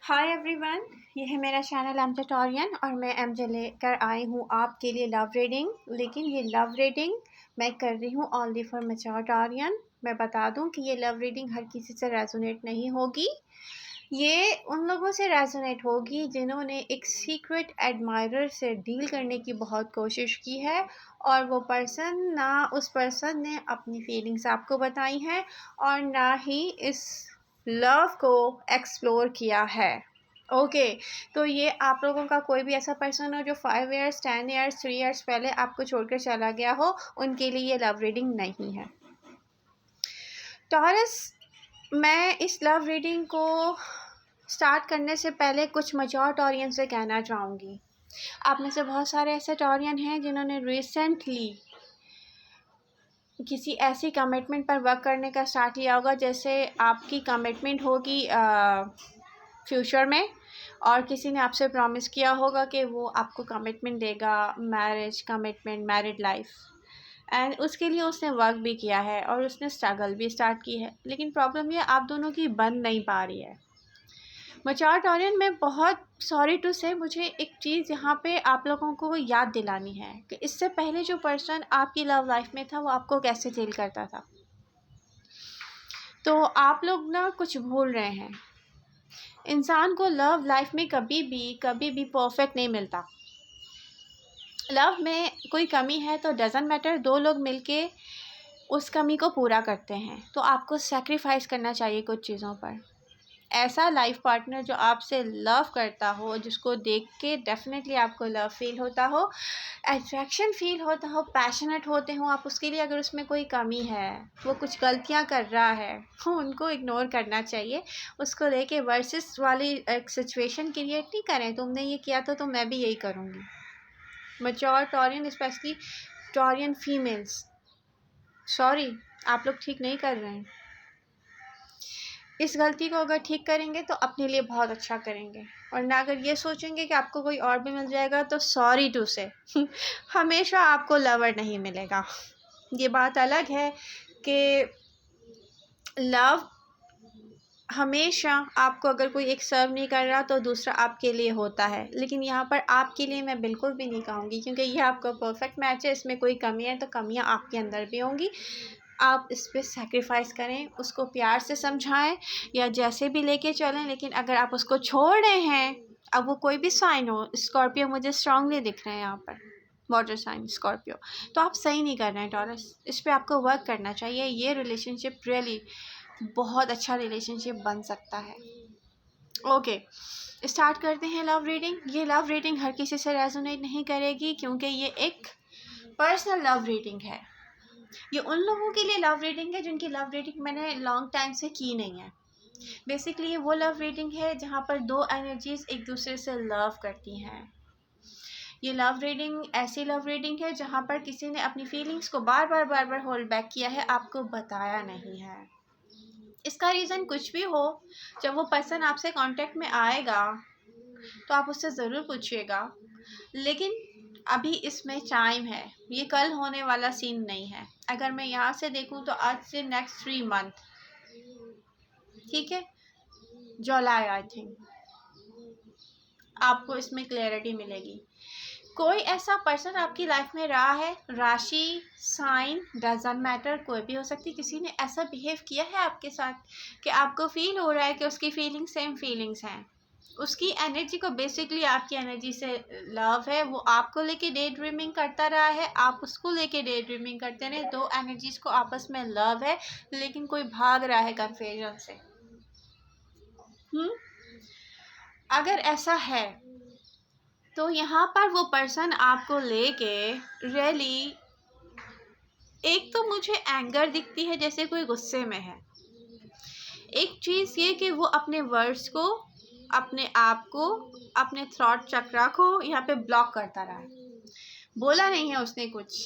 Hi everyone, ये है मेरा चैनल एम ट्यूटोरियल और मैं एमजे लेकर आई हूँ आपके लिए लव रीडिंग। लेकिन ये लव रीडिंग मैं कर रही हूँ ओनली फॉर मैच्योर। मैं बता दूँ कि ये लव रीडिंग हर किसी से रेजोनेट नहीं होगी। ये उन लोगों से रेजोनेट होगी जिन्होंने एक सीक्रेट एडमायरर से डील करने की बहुत कोशिश की है और वो पर्सन ना उस पर्सन ने अपनी फीलिंग्स आपको बताई हैं और ना ही इस लव को एक्सप्लोर किया है। ओके, तो ये आप लोगों का कोई भी ऐसा पर्सन हो जो 5 इयर्स 10 इयर्स 3 इयर्स पहले आपको छोड़कर चला गया हो, उनके लिए ये लव रीडिंग नहीं है। टॉरस, मैं इस लव रीडिंग को स्टार्ट करने से पहले कुछ मैच्योर टॉरियन से कहना चाहूँगी। आप में से बहुत सारे ऐसे टॉरियन हैं जिन्होंने रिसेंटली किसी ऐसी कमिटमेंट पर वर्क करने का स्टार्ट किया होगा जैसे आपकी कमिटमेंट होगी फ्यूचर में, और किसी ने आपसे प्रॉमिस किया होगा कि वो आपको कमिटमेंट देगा, marriage commitment, married life, and उसके लिए उसने वर्क भी किया है और उसने स्ट्रगल भी स्टार्ट की है। लेकिन प्रॉब्लम ये आप दोनों की बन नहीं पा रही है। मैच्योर टॉरियन में बहुत सॉरी टू से मुझे एक चीज़ यहाँ पे आप लोगों को याद दिलानी है कि इससे पहले जो पर्सन आपकी लव लाइफ में था वो आपको कैसे डील करता था। तो आप लोग ना कुछ भूल रहे हैं। इंसान को लव लाइफ में कभी भी परफेक्ट नहीं मिलता। लव में कोई कमी है तो डज़न्ट मैटर, दो लोग मिलके उस कमी को पूरा करते हैं। तो आपको सेक्रीफाइस करना चाहिए कुछ चीज़ों पर। ऐसा लाइफ पार्टनर जो आपसे लव करता हो, जिसको देख के डेफिनेटली आपको लव फील होता हो, अट्रैक्शन फील होता हो, पैशनेट होते हो आप उसके लिए। अगर उसमें कोई कमी है, वो कुछ गलतियां कर रहा है, तो उनको इग्नोर करना चाहिए। उसको लेके वर्सेस वाली एक सिचुएशन क्रिएट नहीं करें, तुमने ये किया तो मैं भी यही करूँगी। Mature Taurean, specially Taurean females, sorry, आप लोग ठीक नहीं कर रहे हैं। इस गलती को अगर ठीक करेंगे तो अपने लिए बहुत अच्छा करेंगे, और ना अगर ये सोचेंगे कि आपको कोई और भी मिल जाएगा तो सॉरी टू से हमेशा आपको लवर नहीं मिलेगा। ये बात अलग है कि लव हमेशा आपको अगर कोई एक सर्व नहीं कर रहा तो दूसरा आपके लिए होता है, लेकिन यहाँ पर आपके लिए मैं बिल्कुल भी नहीं कहूँगी, क्योंकि ये आपका परफेक्ट मैच है। इसमें कोई कमी है तो कमियाँ आपके अंदर भी होंगी। आप इस पर सेक्रीफाइस करें, उसको प्यार से समझाएं या जैसे भी लेके चलें। लेकिन अगर आप उसको छोड़ रहे हैं, अब वो कोई भी साइन हो, स्कॉर्पियो मुझे स्ट्रांगली दिख रहे हैं यहाँ पर, वाटर साइन स्कॉर्पियो, तो आप सही नहीं कर रहे हैं टॉरस। इस पर आपको वर्क करना चाहिए। ये रिलेशनशिप रियली बहुत अच्छा रिलेशनशिप बन सकता है। ओके, स्टार्ट करते हैं लव रीडिंग। ये लव रीडिंग हर किसी से रेजोनेट नहीं करेगी, क्योंकि ये एक पर्सनल लव रीडिंग है। ये उन लोगों के लिए लव रीडिंग है जिनकी लव रीडिंग मैंने लॉन्ग टाइम से की नहीं है। बेसिकली ये वो लव रीडिंग है जहाँ पर दो एनर्जीज एक दूसरे से लव करती हैं। ये लव रीडिंग ऐसी लव रीडिंग है जहाँ पर किसी ने अपनी फीलिंग्स को बार बार होल्ड बैक किया है, आपको बताया नहीं है। इसका रीज़न कुछ भी हो, जब वो पर्सन आपसे कांटेक्ट में आएगा तो आप उससे ज़रूर पूछिएगा। लेकिन अभी इसमें टाइम है, ये कल होने वाला सीन नहीं है। अगर मैं यहाँ से देखूँ तो आज से नेक्स्ट 3 मंथ, ठीक है, जुलाई आई थिंक, आपको इसमें क्लैरिटी मिलेगी। कोई ऐसा पर्सन आपकी लाइफ में रहा है, राशि, साइन, डजंट मैटर, कोई भी हो सकती। किसी ने ऐसा बिहेव किया है आपके साथ कि आपको फील हो रहा है कि उसकी फीलिंग्स सेम फीलिंग्स हैं। उसकी एनर्जी को बेसिकली आपकी एनर्जी से लव है। वो आपको लेके डे ड्रीमिंग करता रहा है, आप उसको लेके डे ड्रीमिंग करते रहे। दो एनर्जीज को आपस में लव है, लेकिन कोई भाग रहा है कन्फ्यूजन से। अगर ऐसा है तो यहाँ पर वो पर्सन आपको लेके रियली, एक तो मुझे एंगर दिखती है जैसे कोई गुस्से में है। एक चीज़ ये कि वो अपने वर्ड्स को, अपने आप को, अपने थॉट चक्रा को यहाँ पे ब्लॉक करता रहा है। बोला नहीं है उसने कुछ,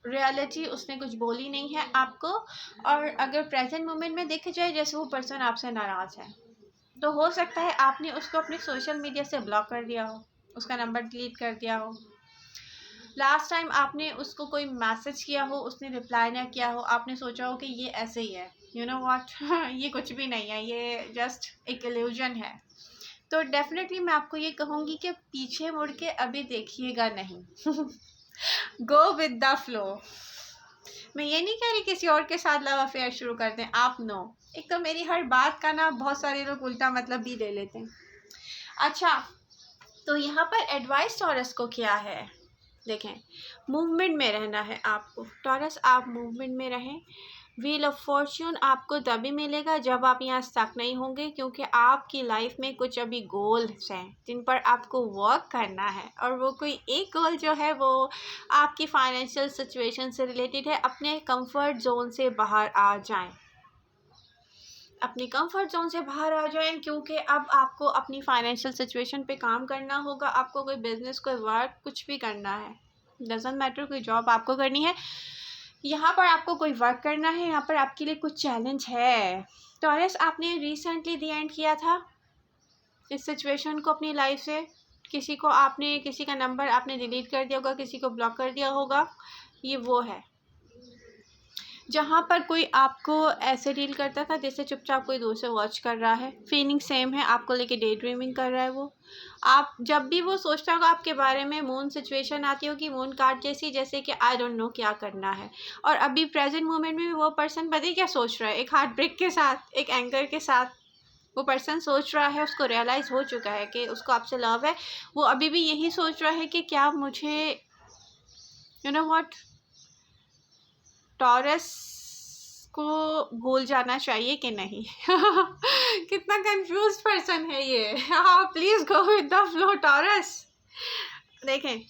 रियलिटी उसने कुछ बोली नहीं है आपको। और अगर प्रेजेंट मोमेंट में देखा जाए जैसे वो पर्सन आपसे नाराज़ है, तो हो सकता है आपने उसको अपने सोशल मीडिया से ब्लॉक कर दिया हो, उसका नंबर डिलीट कर दिया हो। लास्ट टाइम आपने उसको कोई मैसेज किया हो, उसने रिप्लाई ना किया हो, आपने सोचा हो कि ये ऐसे ही है, यू नो व्हाट, ये कुछ भी नहीं है, ये जस्ट एक इल्यूजन है। तो डेफिनेटली मैं आपको ये कहूँगी कि पीछे मुड़ के अभी देखिएगा नहीं। Go with the flow. मैं ये नहीं कह रही किसी और के साथ लव अफेयर शुरू कर दें, आप नो। एक तो मेरी हर बात का ना बहुत सारे लोग उल्टा मतलब भी ले लेते हैं। अच्छा, तो यहाँ पर एडवाइस टॉरस को क्या है, देखें, मूवमेंट में रहना है आपको। टॉरस, आप मूवमेंट में रहें। व्हील ऑफ फॉर्च्यून आपको तभी मिलेगा जब आप यहाँ स्टक नहीं होंगे, क्योंकि आपकी लाइफ में कुछ अभी गोल्स हैं जिन पर आपको वर्क करना है, और वो कोई एक गोल जो है वो आपकी फाइनेंशियल सिचुएशन से रिलेटेड है। अपने कंफर्ट जोन से बाहर आ जाएं, अपनी कंफर्ट जोन से बाहर आ जाएं, क्योंकि अब आपको अपनी फाइनेंशियल सिचुएशन पे काम करना होगा। आपको कोई बिजनेस, कोई वर्क, कुछ भी करना है, डजेंट मैटर, कोई जॉब आपको करनी है, यहाँ पर आपको कोई वर्क करना है, यहाँ पर आपके लिए कुछ चैलेंज है। टॉरस, आपने रिसेंटली दी एंड किया था इस सिचुएशन को अपनी लाइफ से। किसी को आपने, किसी का नंबर आपने डिलीट कर दिया होगा, किसी को ब्लॉक कर दिया होगा। ये वो है जहाँ पर कोई आपको ऐसे डील करता था जैसे चुपचाप कोई दूर से वॉच कर रहा है। फीलिंग सेम है, आपको लेके डे ड्रीमिंग कर रहा है वो। आप जब भी वो सोचता होगा आपके बारे में, मून सिचुएशन आती होगी, मून कार्ड जैसी, जैसे कि आई डोंट नो क्या करना है। और अभी प्रेजेंट मोमेंट में भी वो पर्सन पता है क्या सोच रहा है, एक हार्ट ब्रेक के साथ, एक एंगर के साथ वो पर्सन सोच रहा है। उसको रियलाइज़ हो चुका है कि उसको आपसे लव है। वो अभी भी यही सोच रहा है कि क्या मुझे, यू नो व्हाट, टॉरस को भूल जाना चाहिए कि नहीं। कितना कंफ्यूज पर्सन है ये। हाँ, please go with the flow taurus. देखें,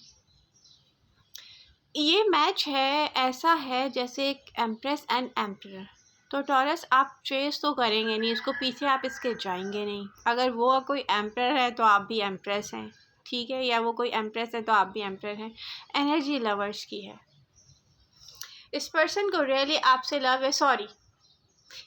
ये मैच है, ऐसा है जैसे एक एम्प्रेस एंड एम्परर। तो टॉरस, आप चेस तो करेंगे नहीं इसको, पीछे आप इसके जाएंगे नहीं। अगर वो कोई एम्परर है तो आप भी एम्प्रेस हैं, ठीक है, या वो कोई एम्प्रेस है तो आप भी एम्परर हैं। एनर्जी लवर्स की है। इस पर्सन को रियली आपसे लव है, सॉरी,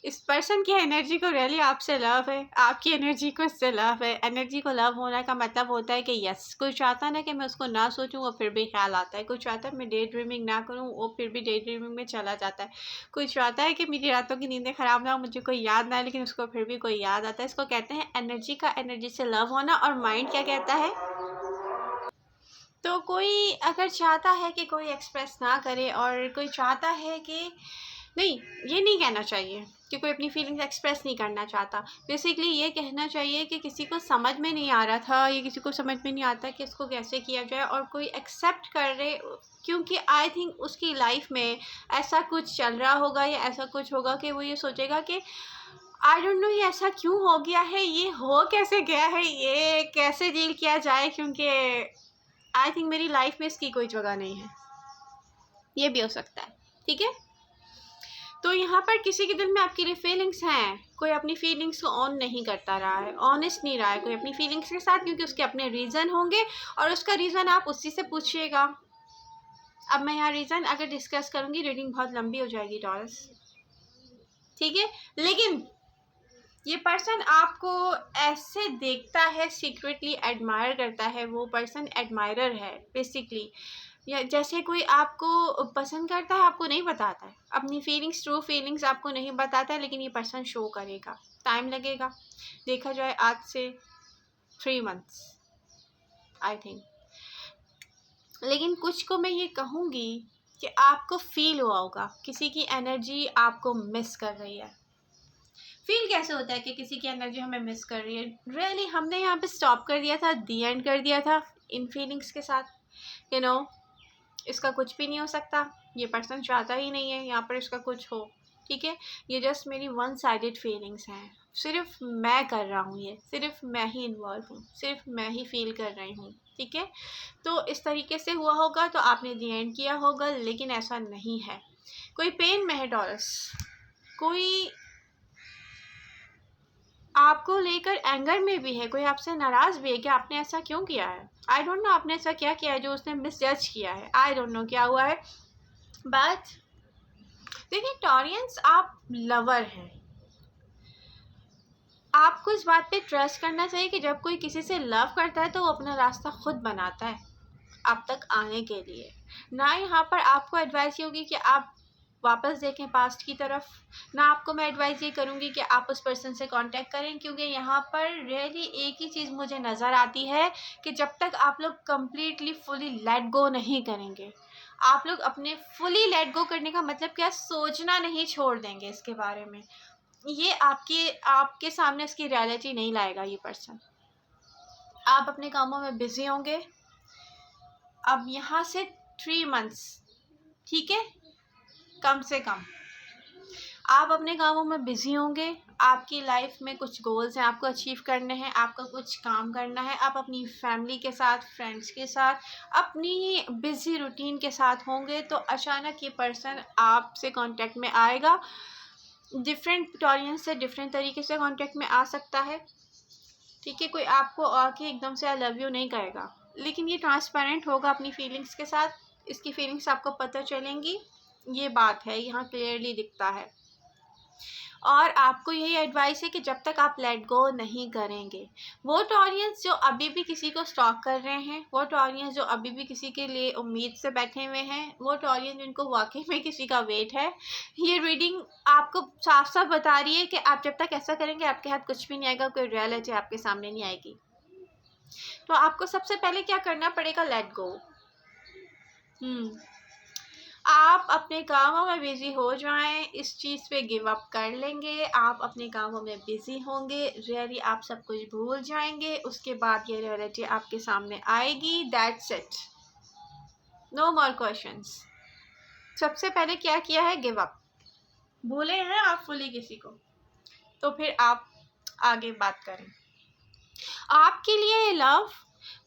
इस पर्सन की एनर्जी को रियली आपसे लव है, आपकी एनर्जी को इससे लव है। एनर्जी को लव होने का मतलब होता है कि यस, कोई चाहता ना कि मैं उसको ना सोचूं, वो फिर भी ख्याल आता है। कोई चाहता है मैं डे ड्रीमिंग ना करूं, वो फिर भी डे ड्रीमिंग में चला जाता है। कोई चाहता है कि मेरी रातों की नींदें ख़राब ना हो, मुझे कोई याद ना आए, लेकिन उसको फिर भी कोई याद आता है। इसको कहते हैं एनर्जी का एनर्जी से लव होना। और माइंड क्या कहता है, तो कोई अगर चाहता है कि कोई एक्सप्रेस ना करे, और कोई चाहता है कि नहीं, ये नहीं कहना चाहिए कि कोई अपनी फीलिंग्स एक्सप्रेस नहीं करना चाहता। बेसिकली ये कहना चाहिए कि किसी को समझ में नहीं आ रहा था, ये किसी को समझ में नहीं आता कि इसको कैसे किया जाए, और कोई एक्सेप्ट कर रहे, क्योंकि आई थिंक उसकी लाइफ में ऐसा कुछ चल रहा होगा या ऐसा कुछ होगा कि वो ये सोचेगा कि आई डोंट नो ये ऐसा क्यों हो गया है, ये हो कैसे गया है, ये कैसे डील किया जाए, क्योंकि आई थिंक मेरी लाइफ में इसकी कोई जगह नहीं है। ये भी हो सकता है, ठीक है। तो यहाँ पर किसी के दिल में आपके लिए फीलिंग्स हैं, कोई अपनी फीलिंग्स को ऑन नहीं करता रहा है, ऑनेस्ट नहीं रहा है कोई अपनी फीलिंग्स के साथ, क्योंकि उसके अपने रीज़न होंगे, और उसका रीज़न आप उसी से पूछिएगा। अब मैं यहाँ रीज़न अगर डिस्कस करूँगी, रीडिंग बहुत लंबी हो जाएगी टॉरस, ठीक है। लेकिन ये पर्सन आपको ऐसे देखता है, सीक्रेटली एडमायर करता है, वो पर्सन एडमायरर है बेसिकली। या जैसे कोई आपको पसंद करता है, आपको नहीं बताता है अपनी फीलिंग्स, ट्रू फीलिंग्स आपको नहीं बताता है, लेकिन ये पर्सन शो करेगा। टाइम लगेगा, देखा जाए आज से 3 मंथ्स आई थिंक। लेकिन कुछ को मैं ये कहूँगी कि आपको फील हुआ होगा किसी की एनर्जी आपको मिस कर रही है। फील कैसे होता है कि किसी की एनर्जी हमें मिस कर रही है? रियली हमने यहाँ पे स्टॉप कर दिया था, दी एंड कर दिया था इन फीलिंग्स के साथ। यू नो, इसका कुछ भी नहीं हो सकता, ये पर्सन चाहता ही नहीं है यहाँ पर इसका कुछ हो, ठीक है। ये जस्ट मेरी वन साइडेड फीलिंग्स हैं, सिर्फ मैं कर रहा हूँ, ये सिर्फ मैं ही इन्वॉल्व हूँ, सिर्फ मैं ही फील कर रही हूँ, ठीक है। तो इस तरीके से हुआ होगा तो आपने दी एंड किया होगा, लेकिन ऐसा नहीं है। कोई पेन में है टॉरस, कोई आपको लेकर एंगर में भी है, कोई आपसे नाराज़ भी है कि आपने ऐसा क्यों किया है। आई डोंट नो आपने ऐसा क्या किया है जो उसने मिसजज किया है, आई डोंट नो क्या हुआ है। बट देखिए टॉरियंस, आप लवर हैं, आपको इस बात पे ट्रस्ट करना चाहिए कि जब कोई किसी से लव करता है तो वो अपना रास्ता खुद बनाता है आप तक आने के लिए। ना यहाँ पर आपको एडवाइस ये होगी कि आप वापस देखें पास्ट की तरफ। ना आपको मैं एडवाइस ये करूँगी कि आप उस पर्सन से कांटेक्ट करें, क्योंकि यहाँ पर रियली एक ही चीज़ मुझे नज़र आती है कि जब तक आप लोग कम्प्लीटली फुली लेट गो नहीं करेंगे, आप लोग अपने फुली लेट गो करने का मतलब क्या, सोचना नहीं छोड़ देंगे इसके बारे में, ये आपके सामने इसकी रियलिटी नहीं लाएगा ये पर्सन। आप अपने कामों में बिजी होंगे अब यहाँ से 3 मंथ्स, ठीक है, कम से कम आप अपने कामों में बिजी होंगे। आपकी लाइफ में कुछ गोल्स हैं आपको अचीव करने हैं, आपका कुछ काम करना है, आप अपनी फैमिली के साथ, फ्रेंड्स के साथ, अपनी बिजी रूटीन के साथ होंगे, तो अचानक ये पर्सन आपसे कांटेक्ट में आएगा। डिफरेंट ऑडियंस से डिफरेंट तरीके से कांटेक्ट में आ सकता है, ठीक है। कोई आपको आके एकदम से आई लव यू नहीं कहेगा, लेकिन ये ट्रांसपेरेंट होगा अपनी फीलिंग्स के साथ, इसकी फीलिंग्स आपको पता चलेंगी, ये बात है, यहाँ क्लियरली दिखता है। और आपको यही एडवाइस है कि जब तक आप लेट गो नहीं करेंगे, वो ऑडियंस जो अभी भी किसी को स्टॉक कर रहे हैं, वो ऑडियंस जो अभी भी किसी के लिए उम्मीद से बैठे हुए हैं, वो ऑडियंस जिनको वाकई में किसी का वेट है, ये रीडिंग आपको साफ साफ बता रही है कि आप जब तक ऐसा करेंगे आपके हाथ कुछ भी नहीं आएगा, कोई रियलिटी आपके सामने नहीं आएगी। तो आपको सबसे पहले क्या करना पड़ेगा, लेट गो। आप अपने कामों में बिजी हो जाएं, इस चीज़ पे गिव अप कर लेंगे, आप अपने कामों में बिजी होंगे, रियली आप सब कुछ भूल जाएंगे, उसके बाद ये रियलिटी आपके सामने आएगी, that's it, no more questions. सबसे पहले क्या किया है, गिव अप, भूले हैं आप फुली किसी को, तो फिर आप आगे बात करें। आपके लिए लव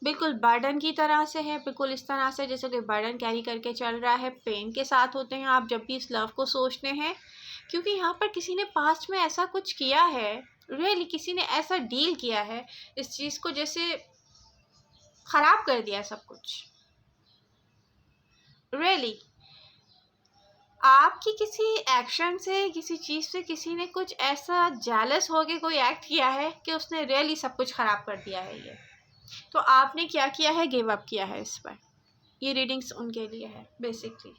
बिल्कुल बर्डन की तरह से है, बिल्कुल इस तरह से जैसे कोई बर्डन कैरी करके चल रहा है, पेन के साथ होते हैं आप जब भी इस लव को सोचते हैं, क्योंकि यहाँ पर किसी ने पास्ट में ऐसा कुछ किया है, रियली किसी ने ऐसा डील किया है, इस चीज़ को जैसे ख़राब कर दिया सब कुछ। रियली आपकी किसी एक्शन से, किसी चीज़ से किसी ने कुछ ऐसा जेलस हो के कोई एक्ट किया है कि उसने रियली सब कुछ ख़राब कर दिया है ये, तो आपने क्या किया है, गिव अप किया है इस पर। ये रीडिंग्स उनके लिए है बेसिकली,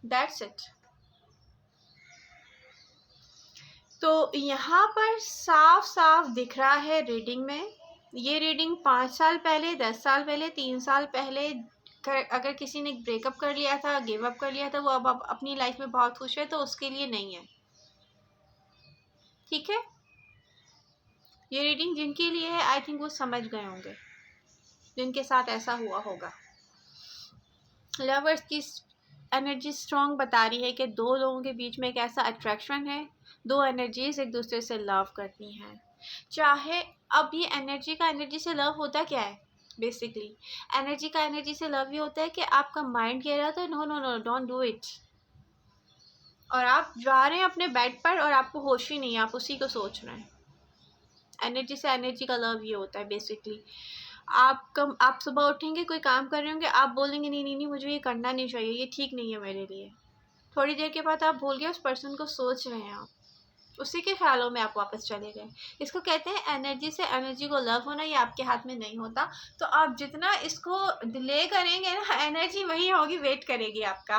दैट्स इट। तो यहाँ पर साफ साफ दिख रहा है रीडिंग में, ये रीडिंग 5 साल पहले, 10 साल पहले, 3 साल पहले अगर किसी ने ब्रेकअप कर लिया था, गिव अप कर लिया था, वो अब अपनी लाइफ में बहुत खुश है, तो उसके लिए नहीं है, ठीक है। ये रीडिंग जिनके लिए है, आई थिंक वो समझ गए होंगे जिनके साथ ऐसा हुआ होगा। लवर्स की एनर्जी स्ट्रॉन्ग बता रही है कि दो लोगों के बीच में एक ऐसा अट्रैक्शन है, दो एनर्जीज एक दूसरे से लव करती हैं। चाहे अब ये एनर्जी से लव होता क्या है, बेसिकली एनर्जी से लव ये होता है कि आपका माइंड कह रहा है तो no no no don't do it, और आप जा रहे हैं अपने बेड पर और आपको होश ही नहीं है, आप उसी को सोच रहे हैं। एनर्जी का लव ये होता है बेसिकली। आप सुबह उठेंगे, कोई काम कर रहे होंगे, आप बोलेंगे नहीं नहीं नहीं मुझे ये करना नहीं चाहिए, ये ठीक नहीं है मेरे लिए, थोड़ी देर के बाद आप भूल गए, उस पर्सन को सोच रहे हैं आप, उसी के ख्यालों में आप वापस चले गए। इसको कहते हैं एनर्जी से एनर्जी को लव होना, ये आपके हाथ में नहीं होता। तो आप जितना इसको डिले करेंगे ना, एनर्जी वही होगी, वेट करेगी आपका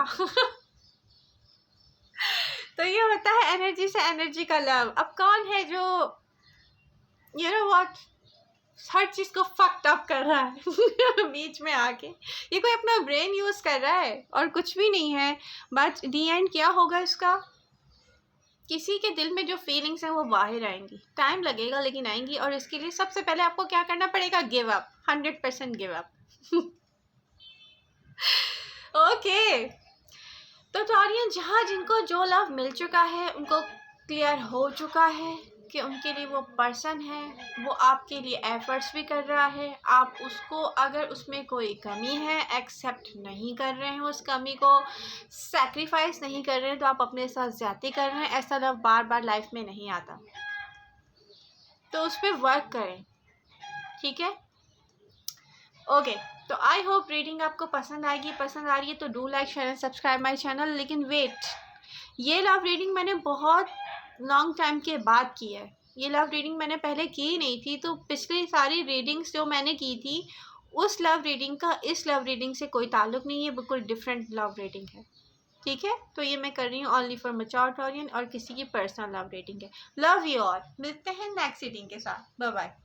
तो ये होता है एनर्जी से एनर्जी का लव। अब कौन है जो यू नो व्हाट हर चीज़ को फक्ड अप कर रहा है बीच में आके, ये कोई अपना ब्रेन यूज़ कर रहा है और कुछ भी नहीं है। बट दी एंड क्या होगा इसका, किसी के दिल में जो फीलिंग्स हैं वो बाहर आएंगी, टाइम लगेगा लेकिन आएंगी, और इसके लिए सबसे पहले आपको क्या करना पड़ेगा, give up, 100% give up okay. तो टॉरियन जहाँ जिनको जो लव मिल चुका है, उनको क्लियर हो चुका है कि उनके लिए वो पर्सन है, वो आपके लिए एफर्ट्स भी कर रहा है, आप उसको अगर उसमें कोई कमी है एक्सेप्ट नहीं कर रहे हैं, उस कमी को सैक्रिफाइस नहीं कर रहे हैं, तो आप अपने साथ ज़्यादती कर रहे हैं। ऐसा लव बार बार लाइफ में नहीं आता, तो उस पर वर्क करें, ठीक है। ओके, तो आई होप रीडिंग आपको पसंद आएगी, पसंद आ रही है तो do like share and subscribe my channel. लेकिन वेट, ये लव रीडिंग मैंने बहुत लॉन्ग टाइम के बाद की है, ये लव रीडिंग मैंने पहले की नहीं थी, तो पिछली सारी रीडिंग्स जो मैंने की थी उस लव रीडिंग का इस लव रीडिंग से कोई ताल्लुक़ नहीं है, बिल्कुल डिफरेंट लव रीडिंग है। ठीक है, तो ये मैं कर रही हूँ ओनली फॉर मैच्योर ऑडियंस और किसी की पर्सनल लव रेटिंग है। लव यू ऑल, मिलते हैं नेक्स्ट रीडिंग के साथ, बाय बाय।